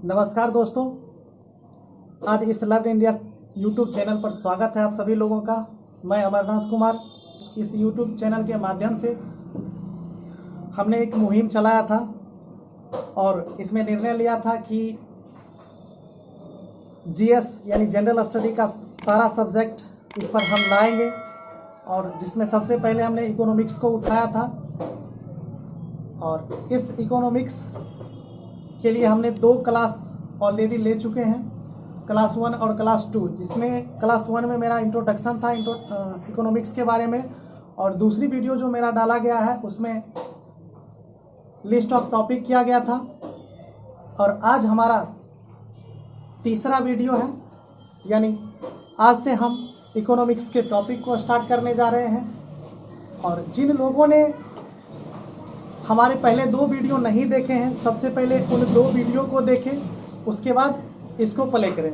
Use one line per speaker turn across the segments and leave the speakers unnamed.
नमस्कार दोस्तों, आज इस लर्न इंडिया यूट्यूब चैनल पर स्वागत है आप सभी लोगों का। मैं अमरनाथ कुमार। इस यूट्यूब चैनल के माध्यम से हमने एक मुहिम चलाया था और इसमें निर्णय लिया था कि जीएस यानी जनरल स्टडी का सारा सब्जेक्ट इस पर हम लाएंगे, और जिसमें सबसे पहले हमने इकोनॉमिक्स को उठाया था। और इस इकोनॉमिक्स के लिए हमने 2 क्लास ऑलरेडी ले चुके हैं, क्लास 1 और क्लास 2, जिसमें क्लास 1 में मेरा इंट्रोडक्शन था इकोनॉमिक्स के बारे में, और दूसरी वीडियो जो मेरा डाला गया है उसमें लिस्ट ऑफ टॉपिक किया गया था। और आज हमारा तीसरा वीडियो है, यानी आज से हम इकोनॉमिक्स के टॉपिक को स्टार्ट करने जा रहे हैं। और जिन लोगों ने हमारे पहले 2 वीडियो नहीं देखे हैं, सबसे पहले उन 2 वीडियो को देखें, उसके बाद इसको प्ले करें,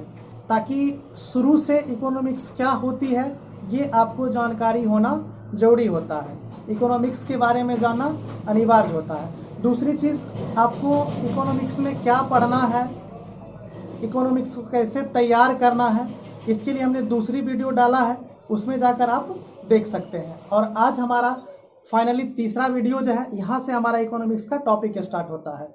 ताकि शुरू से इकोनॉमिक्स क्या होती है ये आपको जानकारी होना ज़रूरी होता है। इकोनॉमिक्स के बारे में जानना अनिवार्य होता है। दूसरी चीज़, आपको इकोनॉमिक्स में क्या पढ़ना है, इकोनॉमिक्स को कैसे तैयार करना है, इसके लिए हमने दूसरी वीडियो डाला है, उसमें जाकर आप देख सकते हैं। और आज हमारा फाइनली तीसरा वीडियो जो है, यहाँ से हमारा इकोनॉमिक्स का टॉपिक स्टार्ट होता है,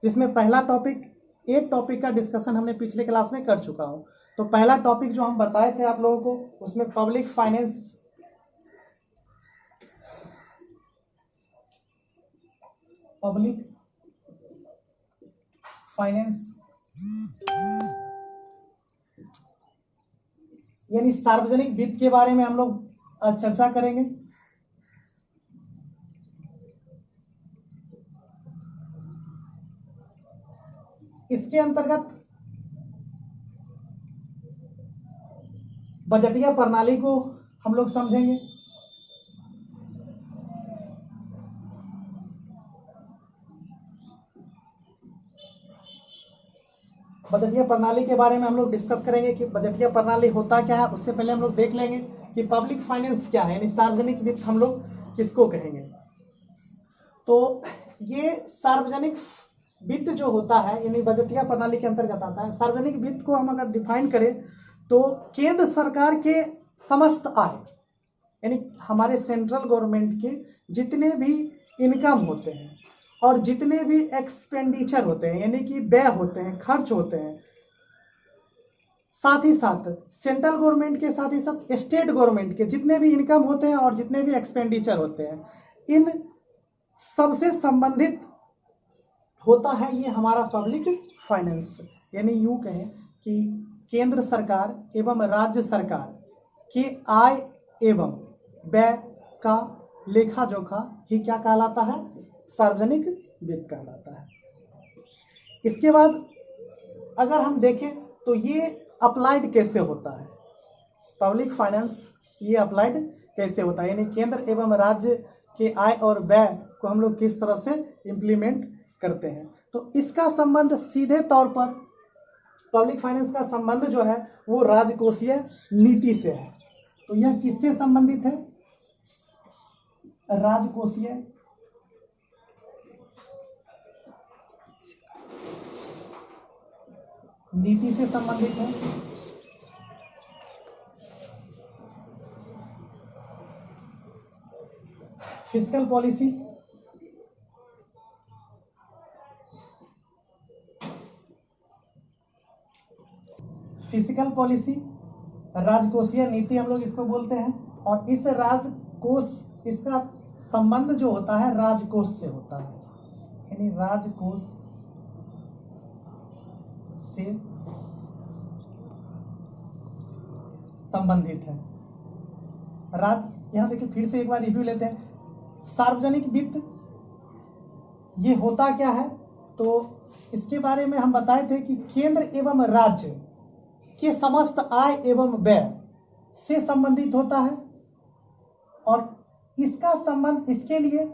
जिसमें पहला टॉपिक, एक टॉपिक का डिस्कशन हमने पिछले क्लास में कर चुका हूँ। तो पहला टॉपिक जो हम बताए थे आप लोगों को, उसमें पब्लिक फाइनेंस यानी सार्वजनिक वित्त के बारे में हम लोग आज चर्चा करेंगे। इसके अंतर्गत बजटीय प्रणाली को हम लोग समझेंगे। बजटीय प्रणाली के बारे में हम लोग डिस्कस करेंगे कि बजटीय प्रणाली होता क्या है। उससे पहले हम लोग देख लेंगे कि पब्लिक फाइनेंस क्या है, यानी सार्वजनिक वित्त हम लोग किसको कहेंगे। तो ये सार्वजनिक वित्त जो होता है, यानी बजटीय प्रणाली के अंतर्गत आता है। सार्वजनिक वित्त को हम अगर डिफाइन करें तो केंद्र सरकार के समस्त आय, यानी हमारे सेंट्रल गवर्नमेंट के जितने भी इनकम होते हैं और जितने भी एक्सपेंडिचर होते हैं, यानी कि व्यय होते हैं, खर्च होते हैं, साथ ही साथ सेंट्रल गवर्नमेंट के साथ ही साथ स्टेट गवर्नमेंट के जितने भी इनकम होते हैं और जितने भी एक्सपेंडिचर होते हैं, इन सबसे संबंधित होता है ये हमारा पब्लिक फाइनेंस। यानी यूँ कहें कि केंद्र सरकार एवं राज्य सरकार के आय एवं व्यय का लेखा जोखा ही क्या कहलाता है, सार्वजनिक वित्त कहलाता है। इसके बाद अगर हम देखें तो ये अप्लाइड कैसे होता है, पब्लिक फाइनेंस ये अप्लाइड कैसे होता है, यानी केंद्र एवं राज्य के आय और व्यय को हम लोग किस तरह से इम्प्लीमेंट करते हैं। तो इसका संबंध सीधे तौर पर, पब्लिक फाइनेंस का संबंध जो है वो राजकोषीय नीति से है। तो यह किससे संबंधित है, राजकोषीय नीति से संबंधित है। फिस्कल पॉलिसी, फिजिकल पॉलिसी, राजकोषीय नीति हम लोग इसको बोलते हैं। और इस राजकोष, इसका संबंध जो होता है राजकोष से होता है, यानी राजकोष से संबंधित है। यहाँ देखिए, फिर से एक बार रिव्यू लेते हैं। सार्वजनिक वित्त ये होता क्या है, तो इसके बारे में हम बताए थे कि केंद्र एवं राज्य के समस्त आय एवं व्यय से संबंधित होता है। और इसका संबंध, इसके लिए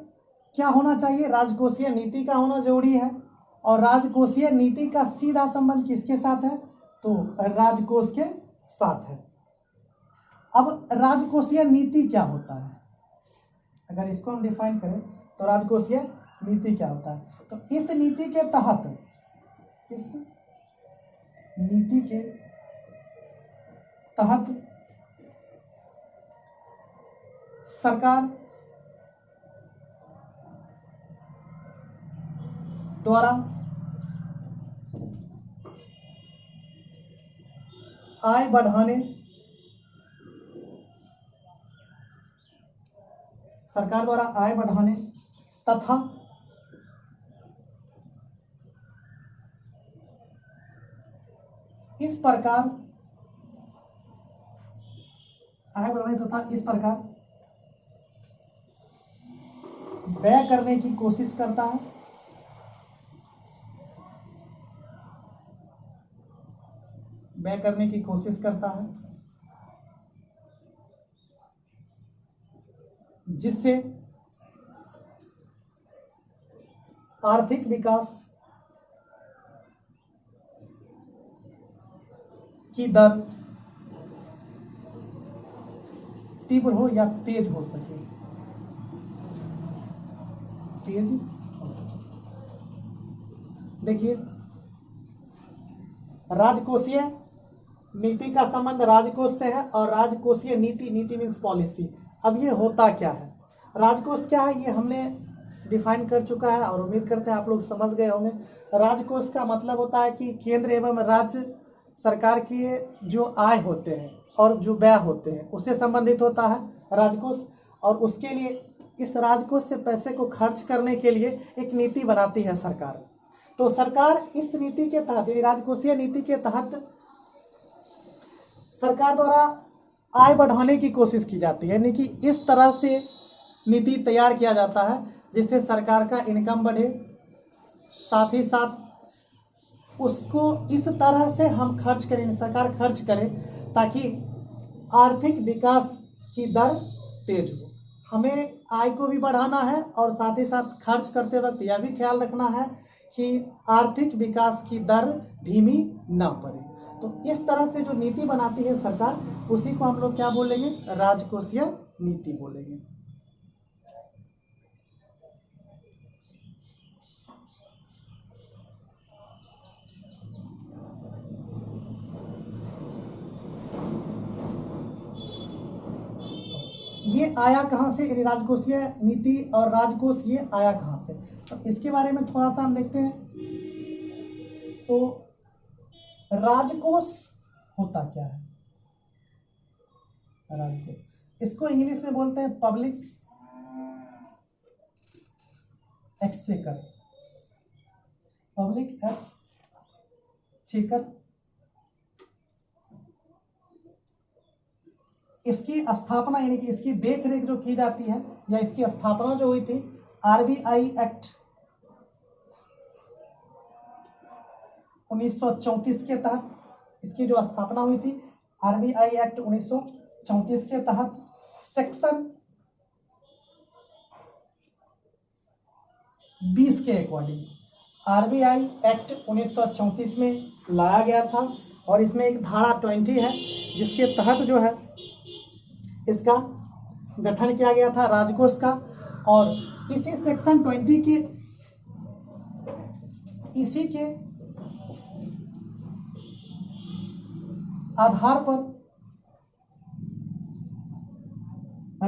क्या होना चाहिए, राजकोषीय नीति का होना जरूरी है। और राजकोषीय नीति का सीधा संबंध किसके साथ है, तो राजकोष के साथ है। अब राजकोषीय नीति क्या होता है, अगर इसको हम डिफाइन करें तो राजकोषीय नीति क्या होता है। तो इस नीति के तहत, इस नीति के तहत सरकार द्वारा आय बढ़ाने तथा इस प्रकार व्यय करने की कोशिश करता है। जिससे आर्थिक विकास की दर तीव्र हो या तेज हो सके। देखिए, राजकोषीय नीति का संबंध राजकोष से है और राजकोषीय नीति मीन्स पॉलिसी। अब ये होता क्या है, राजकोष क्या है, ये हमने डिफाइन कर चुका है और उम्मीद करते हैं आप लोग समझ गए होंगे। राजकोष का मतलब होता है कि केंद्र एवं राज्य सरकार के जो आय होते हैं और जो व्यय होते हैं उससे संबंधित होता है राजकोष, और उसके लिए इस राजकोष से पैसे को खर्च करने के लिए एक नीति बनाती है सरकार। तो सरकार इस नीति के तहत, राजकोषीय नीति के तहत सरकार द्वारा आय बढ़ाने की कोशिश की जाती है, यानी कि इस तरह से नीति तैयार किया जाता है जिससे सरकार का इनकम बढ़े, साथ ही साथ उसको इस तरह से हम खर्च करें, सरकार खर्च करे ताकि आर्थिक विकास की दर तेज हो। हमें आय को भी बढ़ाना है और साथ ही साथ खर्च करते वक्त यह भी ख्याल रखना है कि आर्थिक विकास की दर धीमी ना पड़े। तो इस तरह से जो नीति बनाती है सरकार, उसी को हम लोग क्या बोलेंगे, राजकोषीय नीति बोलेंगे। ये आया कहाँ से, यानी राजकोषीय नीति और राजकोष ये आया कहाँ से, तो इसके बारे में थोड़ा सा हम देखते हैं। तो राजकोष होता क्या है, राजकोष इसको इंग्लिश में बोलते हैं पब्लिक एक्सचेकर, पब्लिक एक्सचेकर। इसकी स्थापना यानी कि इसकी देख रेख जो की जाती है या इसकी स्थापना जो हुई थी आरबीआई एक्ट 1934 के तहत, इसकी जो स्थापना हुई थी आरबीआई एक्ट 1934 के तहत सेक्शन 20 के अकॉर्डिंग आरबीआई एक्ट 1934 में लाया गया था और इसमें एक धारा 20 है जिसके तहत जो है इसका गठन किया गया था राजकोष का। और इसी सेक्शन 20 के इसी के आधार पर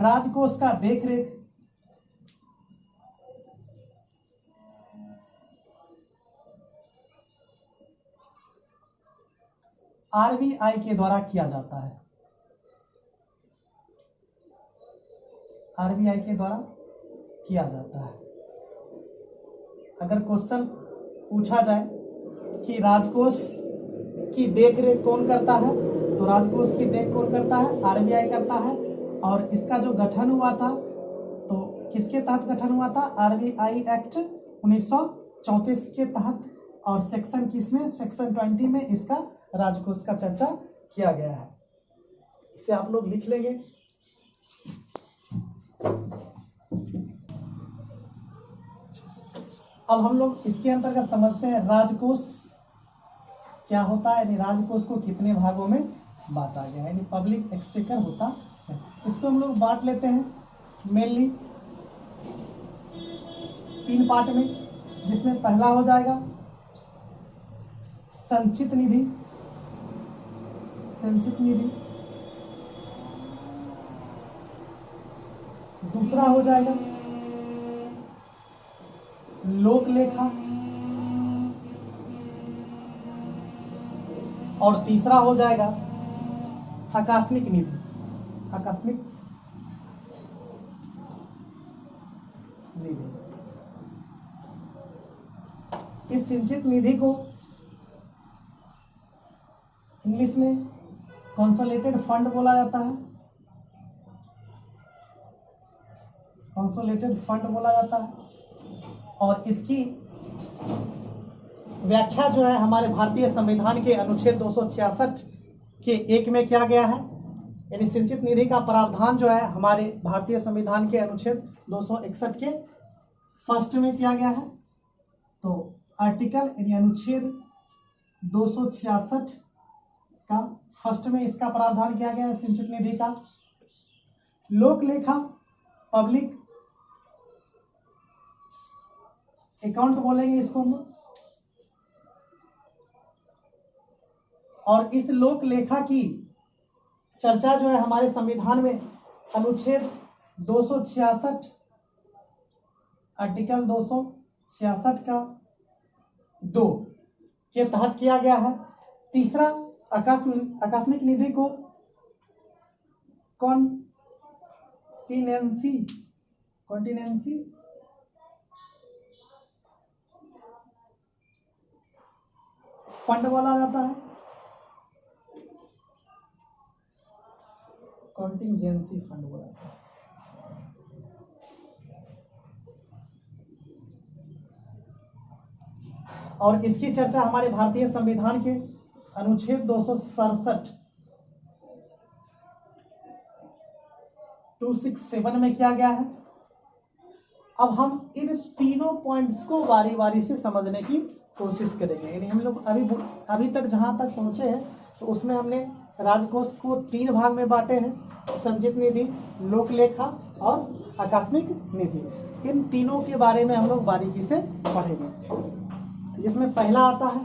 राजकोष का देखरेख आरबीआई के द्वारा किया जाता है, आरबीआई के द्वारा किया जाता है। अगर क्वेश्चन पूछा जाए कि राजकोष की देखरेख कौन करता है, तो राजकोष की देख कौन करता है, आरबीआई करता है। और इसका जो गठन हुआ था तो किसके तहत गठन हुआ था, आरबीआई एक्ट 1934 के तहत। और सेक्शन किसमें, सेक्शन 20 में इसका राजकोष का चर्चा किया गया है। इसे आप लोग लिख लेंगे। अब हम लोग इसके अंतर्गत समझते हैं राजकोष क्या होता है, यानी राजकोष को कितने भागों में बांटा गया है, यानी पब्लिक एक्सचेकर होता है। इसको हम लोग बांट लेते हैं मेनली 3 पार्ट में, जिसमें पहला हो जाएगा संचित निधि, संचित निधि। दूसरा हो जाएगा लोक लेखा, और तीसरा हो जाएगा आकस्मिक निधि। आकस्मिक निधि, इस संचित निधि को इंग्लिश में कंसोलिडेटेड फंड बोला जाता है। कंसोलिडेटेड फंड बोला जाता है, और इसकी व्याख्या जो है हमारे भारतीय संविधान के अनुच्छेद 266 के 1 में किया गया है। यानी संचित निधि का प्रावधान जो है हमारे भारतीय संविधान के अनुच्छेद 261 के फर्स्ट में किया गया है। तो आर्टिकल यानी अनुच्छेद 266 का फर्स्ट में इसका प्रावधान किया गया है संचित निधि का। लोक लेखा पब्लिक अकाउंट बोलेंगे इसको हम लोग, और इस लोक लेखा की चर्चा जो है हमारे संविधान में अनुच्छेद 266 आर्टिकल 266 का 2 के तहत किया गया है। तीसरा आकस्मिक निधि को कॉन्टिनेंसी फंड बोला जाता है। कॉन्टिजेंसी फंड बोला जाता है। और इसकी चर्चा हमारे भारतीय संविधान के अनुच्छेद 267 में किया गया है। अब हम इन तीनों पॉइंट्स को बारी बारी से समझने की कोशिश करेंगे। यानी हम लोग अभी तक जहां तक पहुंचे हैं तो उसमें हमने राजकोष को 3 भाग में बांटे हैं, संचित निधि, लोक लेखा और आकस्मिक निधि। इन तीनों के बारे में हम लोग बारीकी से पढ़ेंगे, जिसमें पहला आता है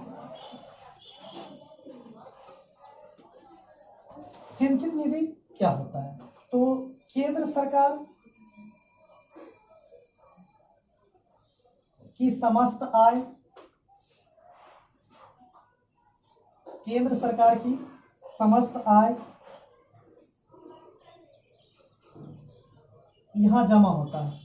संचित निधि क्या होता है। तो केंद्र सरकार की समस्त आय, केंद्र सरकार की समस्त आय यहां जमा होता है।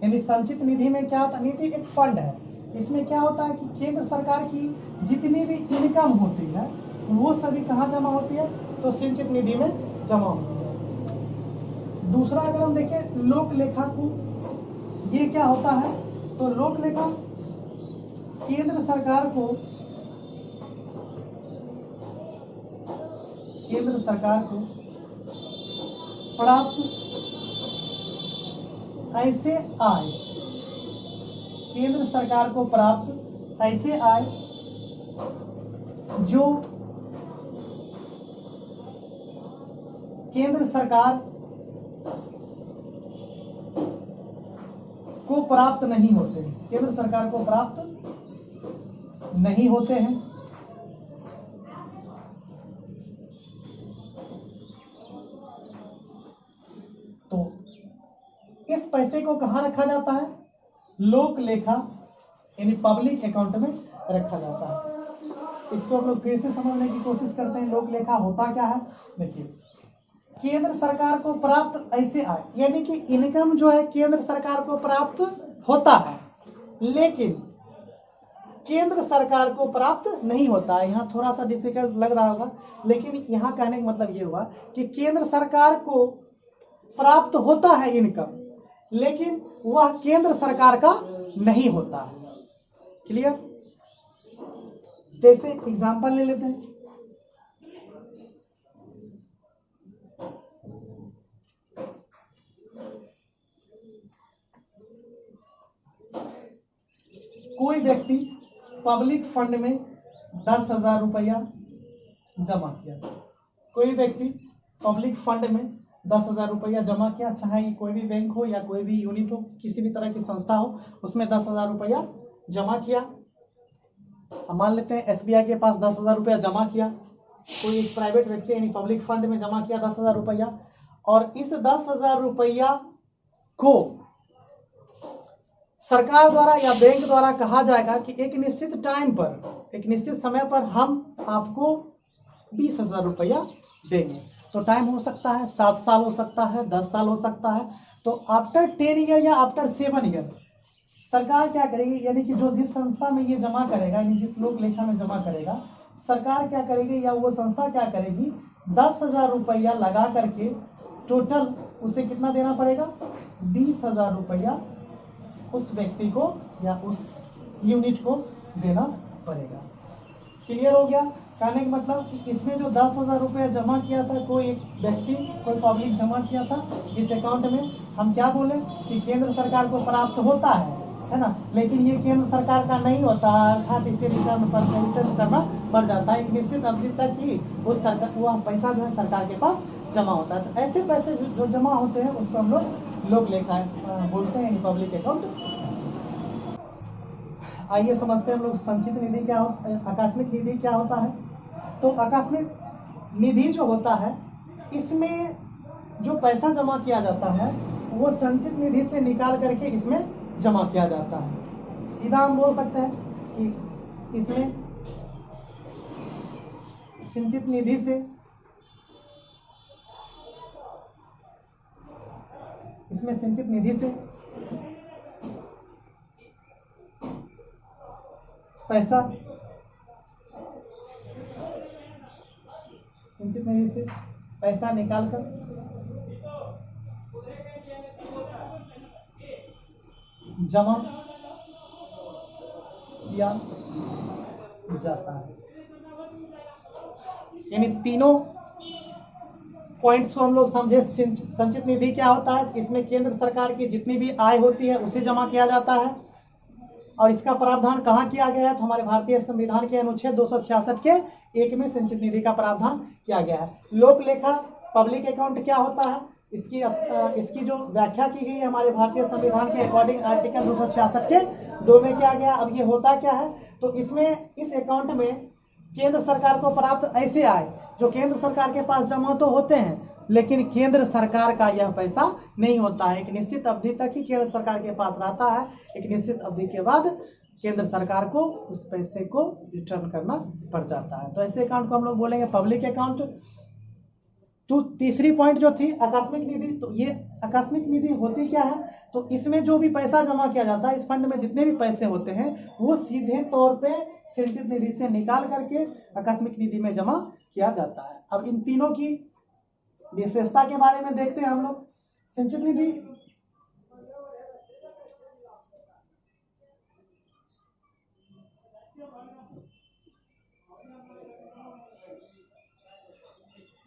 यानी संचित निधि में क्या होता है, निधि एक फंड है। इसमें क्या होता है कि केंद्र सरकार की जितनी भी इनकम होती है वो सभी कहाँ जमा होती है, तो संचित निधि में जमा होती है। दूसरा अगर हम देखें लोक लेखा को, ये क्या होता है, तो लोक लेखा केंद्र सरकार को प्राप्त ऐसे आय, केंद्र सरकार को प्राप्त ऐसे आय जो केंद्र सरकार को प्राप्त नहीं होते हैं, केंद्र सरकार को प्राप्त नहीं होते हैं। तो इस पैसे को कहां रखा जाता है, लोक लेखा यानी पब्लिक अकाउंट में रखा जाता है। इसको हम लोग फिर से समझने की कोशिश करते हैं। लोक लेखा होता क्या है, देखिए, केंद्र सरकार को प्राप्त ऐसे आय, यानी कि इनकम जो है केंद्र सरकार को प्राप्त होता है, लेकिन केंद्र सरकार को प्राप्त नहीं होता है। यहाँ थोड़ा सा डिफिकल्ट लग रहा होगा, लेकिन यहाँ कहने का मतलब ये हुआ कि केंद्र सरकार को प्राप्त होता है इनकम, लेकिन वह केंद्र सरकार का नहीं होता है। क्लियर? जैसे एग्जांपल ले लेते हैं, कोई व्यक्ति पब्लिक फंड में 10,000 रुपया जमा किया। कोई व्यक्ति पब्लिक फंड में 10,000 रुपया जमा किया, चाहे कोई भी बैंक हो या कोई भी यूनिट हो, किसी भी तरह की संस्था हो, उसमें 10,000 रुपया जमा किया। मान लेते हैं एसबीआई के पास 10,000 रुपया जमा किया, कोई एक प्राइवेट व्यक्ति यानी पब्लिक फंड में जमा किया 10,000 रुपया, और इस 10,000 रुपया को सरकार द्वारा या बैंक द्वारा कहा जाएगा कि एक निश्चित टाइम पर, एक निश्चित समय पर हम आपको 20,000 रुपया देंगे। तो टाइम हो सकता है 7 साल, हो सकता है 10 साल, हो सकता है। तो आफ्टर 10 ईयर या आफ्टर 7 ईयर सरकार क्या करेगी, यानी कि जो जिस संस्था में ये जमा करेगा, यानी जिस लोक लेखा में जमा करेगा, सरकार क्या करेगी या वो संस्था क्या करेगी, 10,000 रुपया लगा करके टोटल उसे कितना देना पड़ेगा, 20,000 रुपया उस व्यक्ति को या उस यूनिट को देना पड़ेगा। क्लियर हो गया? कहने का मतलब कि इसमें जो 10,000 रुपया जमा किया था कोई एक व्यक्ति, कोई पब्लिक जमा किया था इस अकाउंट में, हम क्या बोले कि केंद्र सरकार को प्राप्त होता है ना, लेकिन ये केंद्र सरकार का नहीं होता, अर्थात इसे रिटर्न करना पड़ जाता है। एक निश्चित अवधि तक ही उस सरकार वह पैसा जो है सरकार के पास जमा होता है। तो ऐसे पैसे जो जमा होते हैं उसको हम लोग लोक लेखा बोलते हैं, पब्लिक अकाउंट। आइए समझते हैं हम लोग संचित निधि क्या आकस्मिक निधि क्या होता है। तो आकस्मिक निधि जो होता है, इसमें जो पैसा जमा किया जाता है वो संचित निधि से निकाल करके इसमें जमा किया जाता है। सीधा हम बोल सकते हैं कि इसमें संचित निधि से पैसा, संचित निधि से पैसा निकालकर जमा किया जाता है। यानी तीनों पॉइंट्स को हम लोग समझे। संचित निधि क्या होता है, इसमें केंद्र सरकार की जितनी भी आय होती है उसे जमा किया जाता है, और इसका प्रावधान कहाँ किया गया है, तो हमारे भारतीय संविधान के अनुच्छेद 266 के 1 में संचित निधि का प्रावधान किया गया है। लोक लेखा पब्लिक अकाउंट क्या होता है, इसकी जो व्याख्या की गई है हमारे भारतीय संविधान के अकॉर्डिंग आर्टिकल 266 के 2 में क्या गया। अब ये होता क्या है, तो इसमें इस अकाउंट में केंद्र सरकार को प्राप्त ऐसे आए जो केंद्र सरकार के पास जमा तो होते हैं, लेकिन केंद्र सरकार का यह पैसा नहीं होता है। एक निश्चित अवधि तक ही केंद्र सरकार के पास रहता है, एक निश्चित अवधि के बाद केंद्र सरकार को उस पैसे को रिटर्न करना पड़ जाता है। तो ऐसे अकाउंट को हम लोग बोलेंगे पब्लिक अकाउंट। तो तीसरी पॉइंट जो थी आकस्मिक निधि, तो ये आकस्मिक निधि होती क्या है, तो इसमें जो भी पैसा जमा किया जाता है, इस फंड में जितने भी पैसे होते हैं वो सीधे तौर पे संचित निधि से निकाल करके आकस्मिक निधि में जमा किया जाता है। अब इन तीनों की विशेषता के बारे में देखते हैं हम लोग। संचित निधि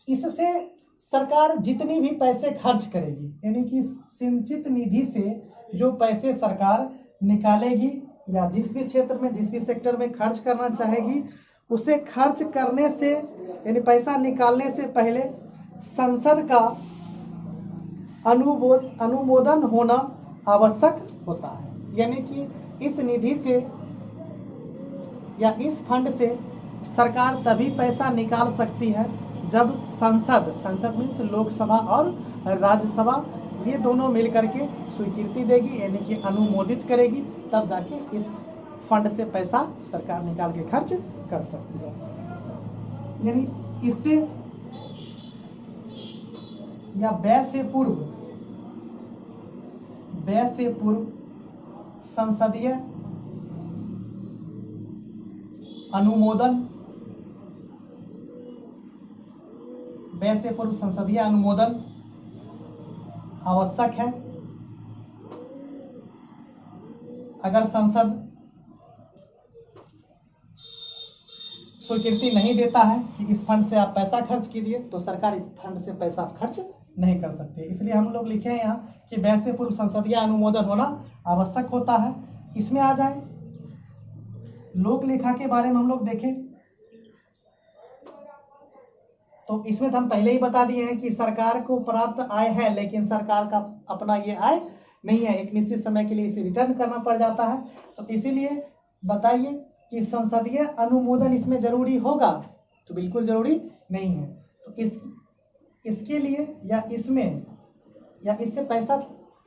इससे सरकार जितनी भी पैसे खर्च करेगी, यानी कि संचित निधि से जो पैसे सरकार निकालेगी या जिस भी क्षेत्र में जिस भी सेक्टर में खर्च करना चाहेगी, उसे खर्च करने से यानी पैसा निकालने से पहले संसद का अनुमोदन होना आवश्यक होता है। यानी कि इस निधि से या इस फंड से सरकार तभी पैसा निकाल सकती है जब संसद मीन्स लोकसभा और राज्यसभा ये दोनों मिलकर के स्वीकृति देगी, यानी कि अनुमोदित करेगी, तब जाके इस फंड से पैसा सरकार निकाल के खर्च कर सकती है। यानी इससे या व्यय से पूर्व संसदीय अनुमोदन, व्यय से पूर्व संसदीय अनुमोदन आवश्यक है। अगर संसद स्वीकृति नहीं देता है कि इस फंड से आप पैसा खर्च कीजिए, तो सरकार इस फंड से पैसा खर्च नहीं कर सकती। इसलिए हम लोग लिखे हैं यहाँ कि व्यय से पूर्व संसदीय अनुमोदन होना आवश्यक होता है। इसमें आ जाए लोक लेखा के बारे में हम लोग देखें तो इसमें तो हम पहले ही बता दिए हैं कि सरकार को प्राप्त आय है, लेकिन सरकार का अपना ये आय नहीं है, एक निश्चित समय के लिए इसे रिटर्न करना पड़ जाता है। तो इसीलिए बताइए कि संसदीय अनुमोदन इसमें जरूरी होगा? तो बिल्कुल जरूरी नहीं है। तो इसके लिए या इसमें या इससे पैसा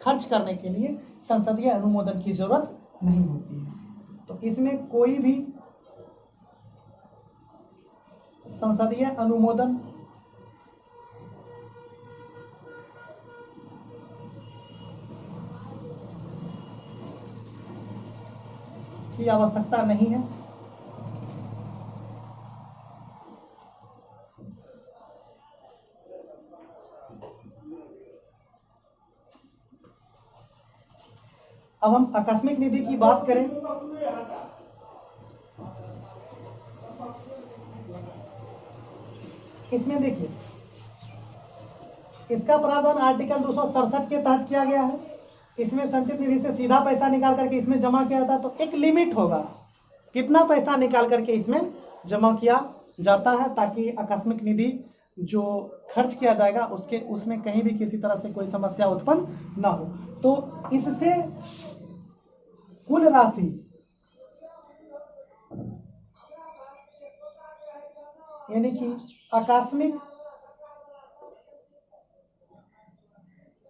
खर्च करने के लिए संसदीय अनुमोदन की जरूरत नहीं होती है। तो इसमें कोई भी संसदीय अनुमोदन की आवश्यकता नहीं है। अब हम आकस्मिक निधि की बात करें, इसमें देखिए इसका प्रावधान आर्टिकल 267 के तहत किया गया है। इसमें संचित निधि से सीधा पैसा निकाल करके इसमें जमा किया जाता है। तो एक लिमिट होगा कितना पैसा निकाल करके इसमें जमा किया जाता है, ताकि आकस्मिक निधि जो खर्च किया जाएगा उसमें कहीं भी किसी तरह से कोई समस्या उत्पन्न ना हो। तो इससे कुल राशि यानी कि आकस्मिक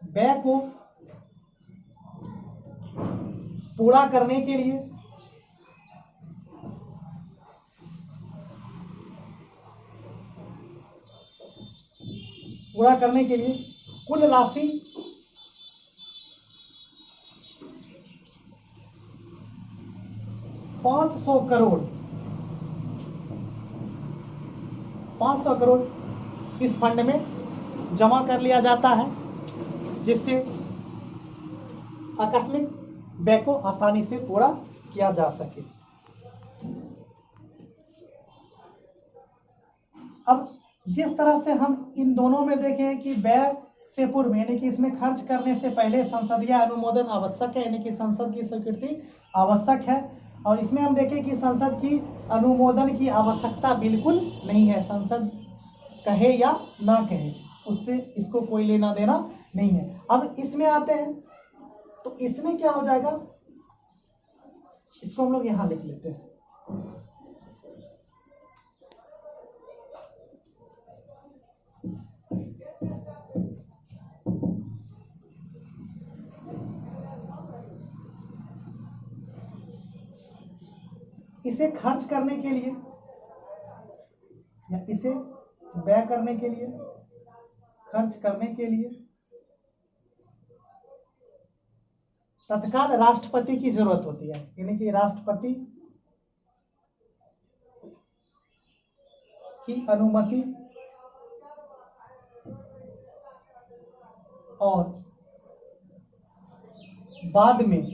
व्यय को पूरा करने के लिए कुल राशि 500 करोड़ इस फंड में जमा कर लिया जाता है, जिससे आकस्मिक व्यय को आसानी से पूरा किया जा सके। अब जिस तरह से हम इन दोनों में देखें कि व्यय से पूर्व यानी कि इसमें खर्च करने से पहले संसदीय अनुमोदन आवश्यक है, यानी कि संसद की स्वीकृति आवश्यक है, और इसमें हम देखें कि संसद की अनुमोदन की आवश्यकता बिल्कुल नहीं है। संसद कहे या ना कहे उससे इसको कोई लेना देना नहीं है। अब इसमें आते हैं तो इसमें क्या हो जाएगा, इसको हम लोग यहां लिख लेते हैं। इसे खर्च करने के लिए या इसे व्यय करने के लिए, खर्च करने के लिए तत्काल राष्ट्रपति की जरूरत होती है, यानी कि राष्ट्रपति की अनुमति और बाद में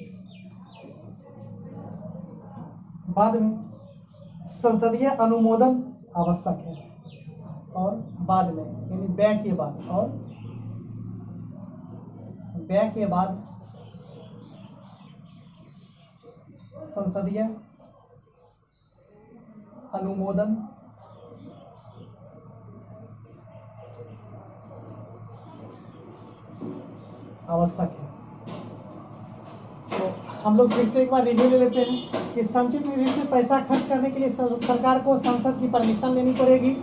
संसदीय अनुमोदन आवश्यक है, और बाद में यानी व्यय के बाद संसदीय अनुमोदन आवश्यक है। तो हम लोग फिर से एक बार रिव्यू ले लेते हैं कि संचित निधि से पैसा खर्च करने के लिए सरकार को संसद की परमिशन लेनी पड़ेगी।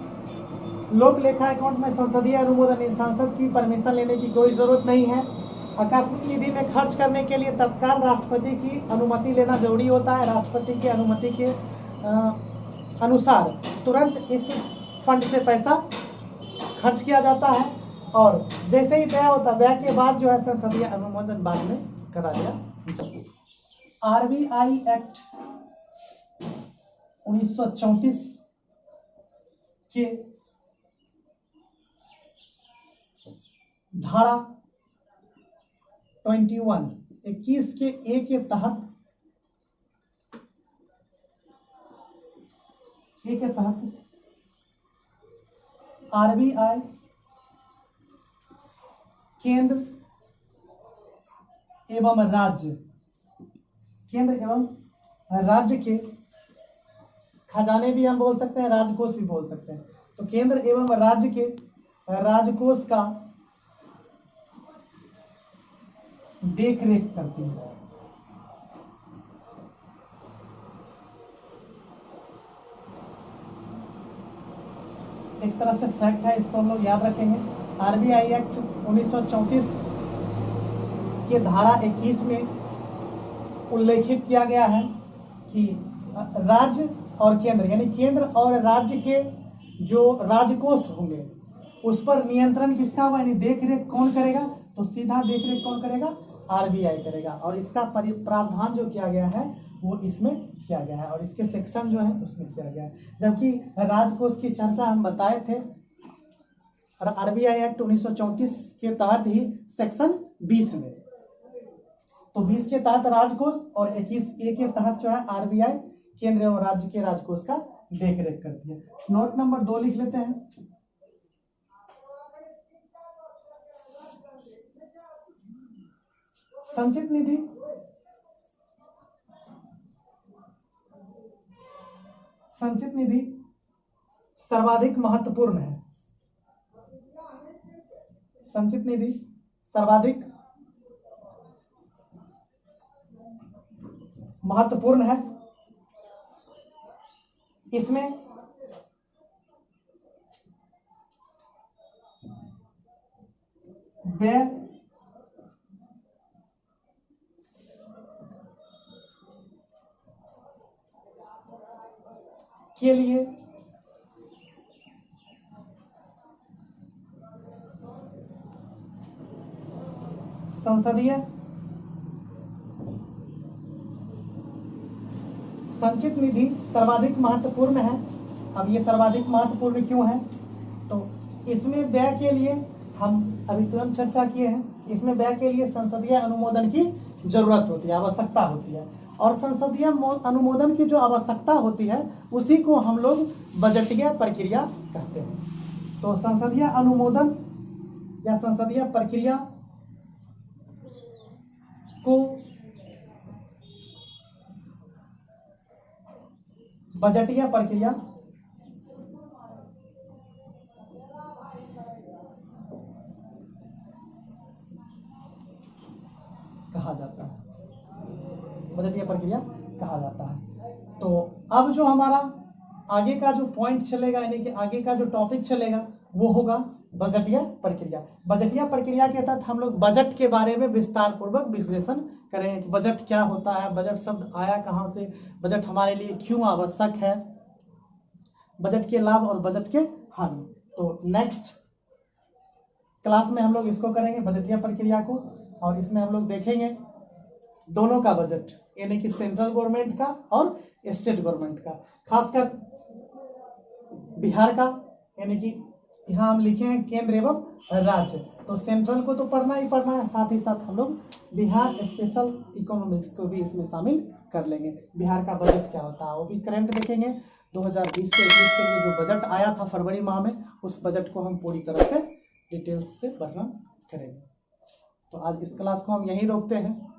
लोक लेखा अकाउंट में संसदीय अनुमोदन, संसद की परमिशन लेने की कोई जरूरत नहीं है। आकस्मिक निधि में खर्च करने के लिए तत्काल राष्ट्रपति की अनुमति लेना जरूरी होता है। राष्ट्रपति की अनुमति के अनुसार तुरंत इस फंड से पैसा खर्च किया जाता है, और जैसे ही व्यय होता है व्यय के बाद जो है संसदीय अनुमोदन बाद में करा दिया जाता है। आरबीआई एक्ट 1934 के धारा 21 के ए के तहत आरबीआई केंद्र एवं राज्य के खजाने भी हम बोल सकते हैं, राजकोष भी बोल सकते हैं। तो केंद्र एवं राज्य के राजकोष का देख रेख करती है। एक तरह से फैक्ट है, इसको हम लोग याद रखेंगे। आरबीआई एक्ट 1934 के धारा 21 में उल्लेखित किया गया है कि राज्य और केंद्र यानी केंद्र और राज्य के जो राजकोष होंगे उस पर नियंत्रण किसका होगा, यानी देख रेख कौन करेगा, तो सीधा देख रेख कौन करेगा, आरबीआई करेगा। और इसका प्रावधान जो किया गया है वो इसमें किया गया है और इसके सेक्शन जो है उसमें किया गया है। जबकि राजकोष की चर्चा हम बताए थे और आरबीआई एक्ट 1934 के तहत ही सेक्शन 20 में, तो 20 के तहत राजकोष और 21A के तहत जो है आरबीआई केंद्र और राज्य के राजकोष का देख रेख करती है। नोट नंबर 2 लिख लेते हैं। संचित निधि सर्वाधिक महत्वपूर्ण है। संचित निधि सर्वाधिक महत्वपूर्ण है। इसमें व्यय के लिए संसदीय संचित निधि सर्वाधिक महत्वपूर्ण है। अब ये सर्वाधिक महत्वपूर्ण क्यों है, तो इसमें व्यय के लिए हम अभी तुरंत चर्चा किए हैं कि इसमें व्यय के लिए संसदीय अनुमोदन की जरूरत होती है, आवश्यकता होती है। और संसदीय अनुमोदन की जो आवश्यकता होती है उसी को हम लोग बजटीय प्रक्रिया कहते हैं। तो संसदीय अनुमोदन या संसदीय प्रक्रिया को बजटीय प्रक्रिया कहा जाता है, बजटीय प्रक्रिया कहा जाता है। तो अब जो हमारा आगे का जो पॉइंट चलेगा यानी कि आगे का जो टॉपिक चलेगा वो होगा बजटीय प्रक्रिया। बजटीय प्रक्रिया के तहत हम लोग बजट के बारे में विस्तार पूर्वक विश्लेषण करेंगे कि बजट क्या होता है, बजट शब्द आया कहाँ से, बजट हमारे लिए क्यों आवश्यक है, बजट के लाभ और बजट के हानि। तो नेक्स्ट क्लास में हम लोग इसको करेंगे बजटीय प्रक्रिया को, और इसमें हम लोग देखेंगे दोनों का बजट यानी कि सेंट्रल गवर्नमेंट का और स्टेट गवर्नमेंट का, खासकर बिहार का, यानी कि यहाँ हम लिखे हैं केंद्र एवं राज्य। तो सेंट्रल को तो पढ़ना ही पढ़ना है, साथ ही साथ हम लोग बिहार स्पेशल इकोनॉमिक्स को भी इसमें शामिल कर लेंगे। बिहार का बजट क्या होता है वो भी करंट देखेंगे। 2020 से 21 के लिए जो बजट आया था फरवरी माह में, उस बजट को हम पूरी तरह से डिटेल्स से वर्णन करेंगे। तो आज इस क्लास को हम यहीं रोकते हैं।